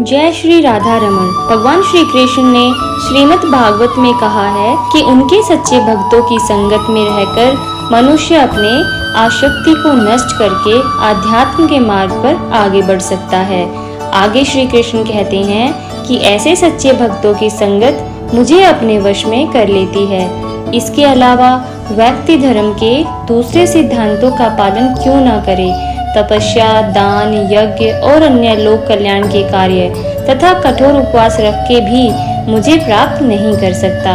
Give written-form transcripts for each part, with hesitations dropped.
जय श्री राधा रमण। भगवान श्री कृष्ण ने श्रीमद् भागवत में कहा है कि उनके सच्चे भक्तों की संगत में रहकर मनुष्य अपने आसक्ति को नष्ट करके आध्यात्म के मार्ग पर आगे बढ़ सकता है। आगे श्री कृष्ण कहते हैं कि ऐसे सच्चे भक्तों की संगत मुझे अपने वश में कर लेती है। इसके अलावा व्यक्ति धर्म के दूसरे सिद्धांतों का पालन क्यों न करे, तपस्या, दान, यज्ञ और अन्य लोक कल्याण के कार्य तथा कठोर उपवास रख के भी मुझे प्राप्त नहीं कर सकता।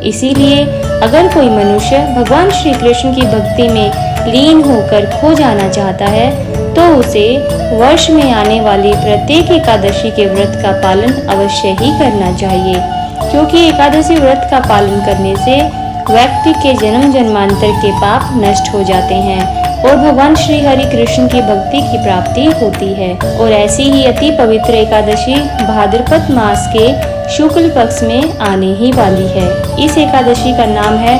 इसीलिए अगर कोई मनुष्य भगवान श्री कृष्ण की भक्ति में लीन होकर खो जाना चाहता है तो उसे वर्ष में आने वाली प्रत्येक एकादशी के व्रत का पालन अवश्य ही करना चाहिए, क्योंकि एकादशी व्रत का पालन करने से व्यक्ति के जन्म जन्मांतर के पाप नष्ट हो जाते हैं और भगवान श्री हरि कृष्ण की भक्ति की प्राप्ति होती है। और ऐसी ही अति पवित्र एकादशी भाद्रपद मास के शुक्ल पक्ष में आने ही वाली है। इस एकादशी का नाम है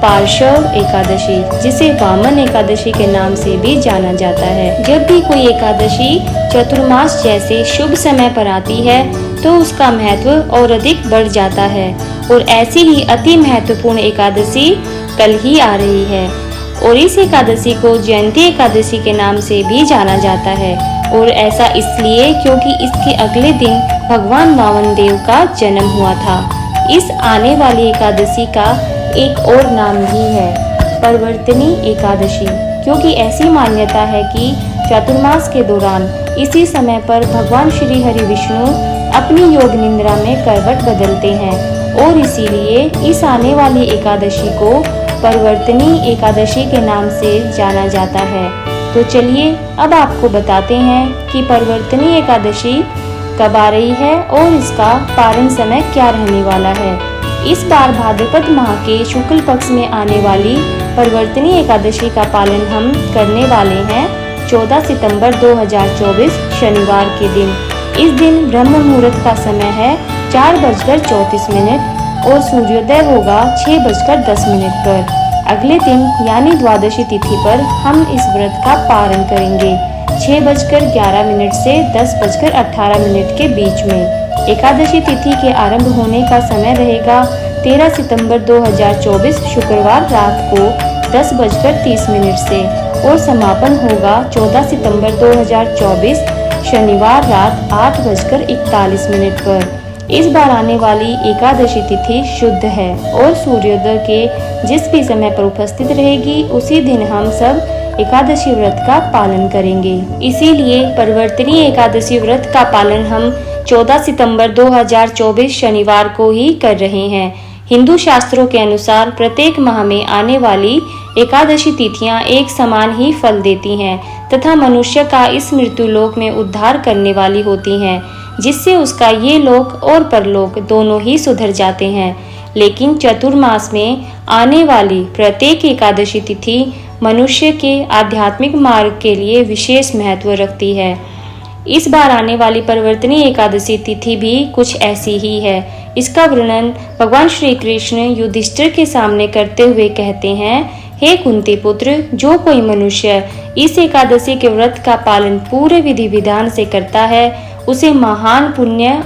पार्श्व एकादशी, जिसे वामन एकादशी के नाम से भी जाना जाता है। जब भी कोई एकादशी चतुर्मास जैसे शुभ समय पर आती है तो उसका महत्व और अधिक बढ़ जाता है। और ऐसी ही अति महत्वपूर्ण एकादशी कल ही आ रही है और इस एकादशी को जयंती एकादशी के नाम से भी जाना जाता है। और ऐसा इसलिए क्योंकि इसके अगले दिन भगवान वामन देव का जन्म हुआ था। इस आने वाली एकादशी का एक और नाम भी है परिवर्तनी एकादशी, क्योंकि ऐसी मान्यता है कि चातुर्मास के दौरान इसी समय पर भगवान श्री हरि विष्णु अपनी योग निद्रा में करवट बदलते हैं और इसीलिए इस आने वाली एकादशी को परिवर्तनी एकादशी के नाम से जाना जाता है। तो चलिए अब आपको बताते हैं कि परिवर्तनी एकादशी कब आ रही है और इसका पारण समय क्या रहने वाला है। इस बार भाद्रपद माह के शुक्ल पक्ष में आने वाली परिवर्तनी एकादशी का पालन हम करने वाले हैं 14 सितंबर 2024 शनिवार के दिन। इस दिन ब्रह्म मुहूर्त का समय है 4:34 और सूर्योदय होगा 6:10 पर। अगले दिन यानी द्वादशी तिथि पर हम इस व्रत का पारण करेंगे 6:11 से 10:18 के बीच में। एकादशी तिथि के आरंभ होने का समय रहेगा 13 सितंबर 2024 शुक्रवार रात को 10:30 से और समापन होगा 14 सितंबर 2024 शनिवार रात 8:41 पर। इस बार आने वाली एकादशी तिथि शुद्ध है और सूर्योदय के जिस भी समय पर उपस्थित रहेगी उसी दिन हम सब एकादशी व्रत का पालन करेंगे। इसीलिए परिवर्तनी एकादशी व्रत का पालन हम 14 सितंबर 2024 शनिवार को ही कर रहे हैं। हिंदू शास्त्रों के अनुसार प्रत्येक माह में आने वाली एकादशी तिथियां एक समान ही फल देती हैं तथा मनुष्य का इस मृत्यु लोक में उद्धार करने वाली होती हैं, जिससे उसका ये लोक और परलोक दोनों ही सुधर जाते हैं। लेकिन चतुर्मास में आने वाली प्रत्येक एकादशी तिथि मनुष्य के आध्यात्मिक मार्ग के लिए विशेष महत्व रखती है। इस बार आने वाली परिवर्तनी एकादशी तिथि भी कुछ ऐसी ही है। इसका वर्णन भगवान श्री कृष्ण युधिष्ठिर के सामने करते हुए कहते हैं, हे कुंती पुत्र, जो कोई मनुष्य इस एकादशी के व्रत का पालन पूरे विधि विधान से करता है उसे महान पुण्य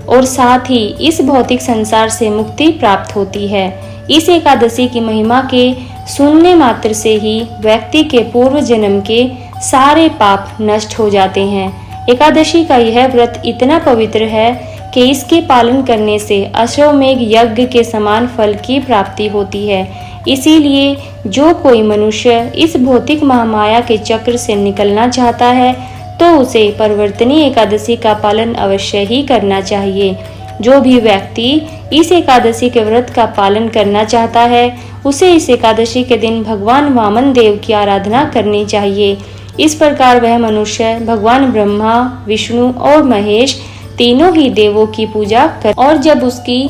और साथ ही इस भौतिक संसार से मुक्ति प्राप्त होती है। इस एकादशी की महिमा के सुनने मात्र से ही व्यक्ति के पूर्व जन्म के सारे पाप नष्ट हो जाते हैं। एकादशी का यह व्रत इतना पवित्र है कि इसके पालन करने से अश्वमेघ यज्ञ के समान फल की प्राप्ति होती है। इसीलिए जो कोई मनुष्य इस भौतिक महामाया के चक्र से निकलना चाहता है तो उसे परिवर्तनी एकादशी का पालन अवश्य ही करना चाहिए। जो भी व्यक्ति इस एकादशी के व्रत का पालन करना चाहता है उसे इस एकादशी के दिन भगवान वामन देव की आराधना करनी चाहिए। इस प्रकार वह मनुष्य भगवान ब्रह्मा, विष्णु और महेश तीनों ही देवों की पूजा कर और जब उसकी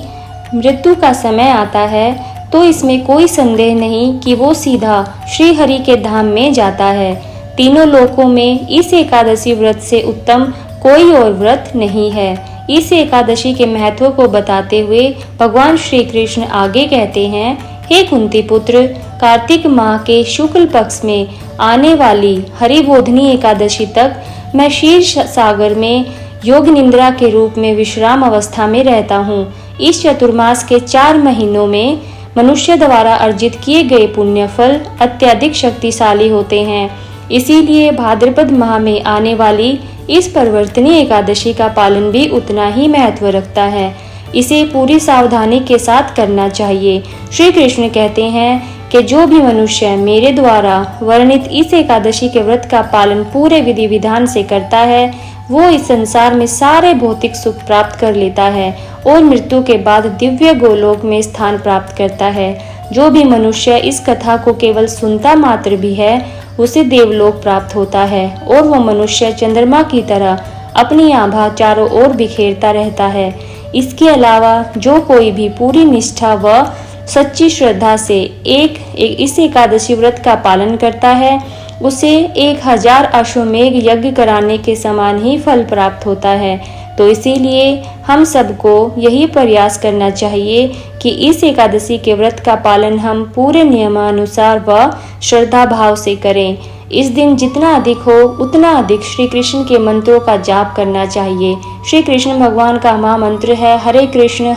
मृत्यु का समय आता है तो इसमें कोई संदेह नहीं कि वो सीधा श्री हरि के धाम में जाता है। तीनों लोकों में इस एकादशी व्रत से उत्तम कोई और व्रत नहीं है। इस एकादशी के महत्व को बताते हुए भगवान श्री कृष्ण आगे कहते हैं, हे कुंती पुत्र, कार्तिक माह के शुक्ल पक्ष में आने वाली हरिबोधिनी एकादशी तक मैं क्षीर सागर में योग निद्रा के रूप में विश्राम अवस्था में रहता हूँ। इस चतुर्मास के 4 महीनों में मनुष्य द्वारा अर्जित किए गए पुण्य फल अत्यधिक शक्तिशाली होते हैं। इसीलिए भाद्रपद माह में आने वाली इस परिवर्तनी एकादशी का पालन भी उतना ही महत्व रखता है। इसे पूरी सावधानी के साथ करना चाहिए। श्री कृष्ण कहते हैं कि जो भी मनुष्य मेरे द्वारा वर्णित इस एकादशी के व्रत का पालन पूरे विधि विधान से करता है, वो इस संसार में सारे भौतिक सुख प्राप्त कर लेता है और मृत्यु के बाद दिव्य गोलोक में स्थान प्राप्त करता है। जो भी मनुष्य इस कथा को केवल सुनता मात्र भी है, उसे देवलोक प्राप्त होता है और वह मनुष्य चंद्रमा की तरह अपनी आभा चारों ओर बिखेरता रहता है। इसके अलावा जो कोई भी पूरी निष्ठा व सच्ची श्रद्धा से इस एकादशी व्रत का पालन करता है, उसे 1000 अश्वमेघ यज्ञ कराने के समान ही फल प्राप्त होता है। तो इसीलिए हम सबको यही प्रयास करना चाहिए कि इस एकादशी के व्रत का पालन हम पूरे नियमानुसार व श्रद्धा भाव से करें। इस दिन जितना अधिक हो उतना अधिक श्री कृष्ण के मंत्रों का जाप करना चाहिए। श्री कृष्ण भगवान का महामंत्र है हरे कृष्ण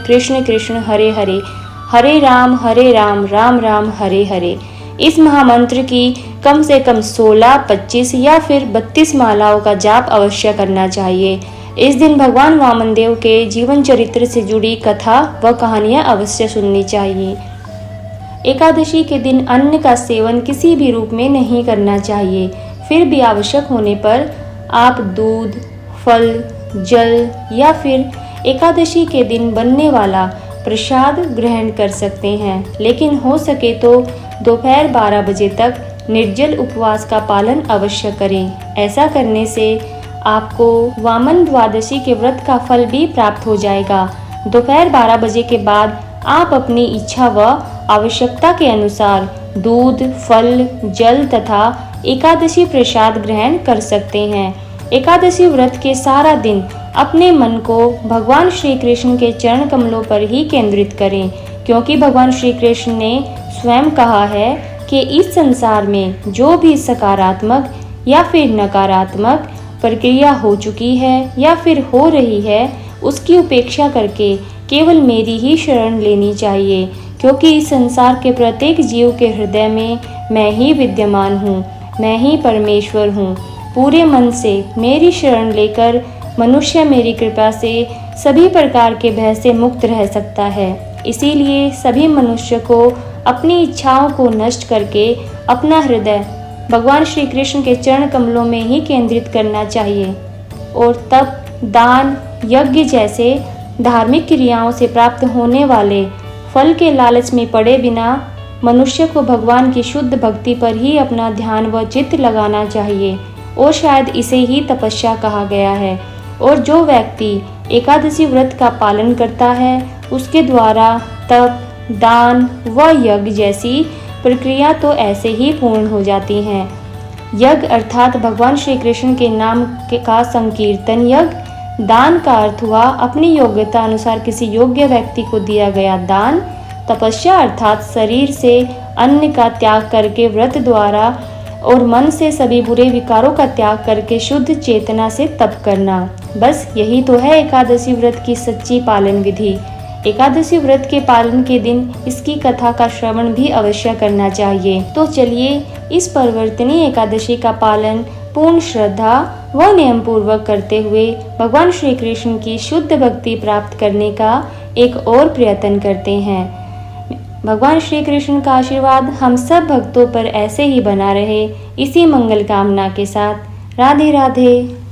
कृष्ण कृष्ण हरे हरे, हरे राम राम राम हरे हरे। इस महामंत्र की कम से कम 16, 25 या फिर 32 मालाओं का जाप अवश्य करना चाहिए। इस दिन भगवान वामनदेव के जीवन चरित्र से जुड़ी कथा व कहानियां अवश्य सुननी चाहिए। एकादशी के दिन अन्न का सेवन किसी भी रूप में नहीं करना चाहिए। फिर भी आवश्यक होने पर आप दूध, फल, जल या फिर एकादशी के दिन बनने वाला प्रसाद ग्रहण कर सकते हैं, लेकिन हो सके तो दोपहर 12 बजे तक निर्जल उपवास का पालन अवश्य करें। ऐसा करने से आपको वामन द्वादशी के व्रत का फल भी प्राप्त हो जाएगा। दोपहर 12 बजे के बाद आप अपनी इच्छा व आवश्यकता के अनुसार दूध, फल, जल तथा एकादशी प्रसाद ग्रहण कर सकते हैं। एकादशी व्रत के सारा दिन अपने मन को भगवान श्री कृष्ण के चरण कमलों पर ही केंद्रित करें, क्योंकि भगवान श्री कृष्ण ने स्वयं कहा है कि इस संसार में जो भी सकारात्मक या फिर नकारात्मक प्रक्रिया हो चुकी है या फिर हो रही है, उसकी उपेक्षा करके केवल मेरी ही शरण लेनी चाहिए, क्योंकि इस संसार के प्रत्येक जीव के हृदय में मैं ही विद्यमान हूँ, मैं ही परमेश्वर हूँ। पूरे मन से मेरी शरण लेकर मनुष्य मेरी कृपा से सभी प्रकार के भय से मुक्त रह सकता है। इसीलिए सभी मनुष्य को अपनी इच्छाओं को नष्ट करके अपना हृदय भगवान श्री कृष्ण के चरण कमलों में ही केंद्रित करना चाहिए और तब दान, यज्ञ जैसे धार्मिक क्रियाओं से प्राप्त होने वाले फल के लालच में पड़े बिना मनुष्य को भगवान की शुद्ध भक्ति पर ही अपना ध्यान व चित्त लगाना चाहिए, और शायद इसे ही तपस्या कहा गया है। और जो व्यक्ति एकादशी व्रत का पालन करता है, उसके द्वारा तप, दान व यज्ञ जैसी प्रक्रिया तो ऐसे ही पूर्ण हो जाती हैं। यज्ञ अर्थात भगवान श्री कृष्ण के नाम का संकीर्तन यज्ञ। दान का अर्थ हुआ अपनी योग्यता अनुसार किसी योग्य व्यक्ति को दिया गया दान। तपस्या अर्थात शरीर से अन्न का त्याग करके व्रत द्वारा और मन से सभी बुरे विकारों का त्याग करके शुद्ध चेतना से तप करना। बस यही तो है एकादशी व्रत की सच्ची पालन विधि। एकादशी व्रत के पालन के दिन इसकी कथा का श्रवण भी अवश्य करना चाहिए। तो चलिए इस परिवर्तनी एकादशी का पालन पूर्ण श्रद्धा व नियम पूर्वक करते हुए भगवान श्री कृष्ण की शुद्ध भक्ति प्राप्त करने का एक और प्रयत्न करते हैं। भगवान श्री कृष्ण का आशीर्वाद हम सब भक्तों पर ऐसे ही बना रहे, इसी मंगल कामना के साथ। राधे राधे।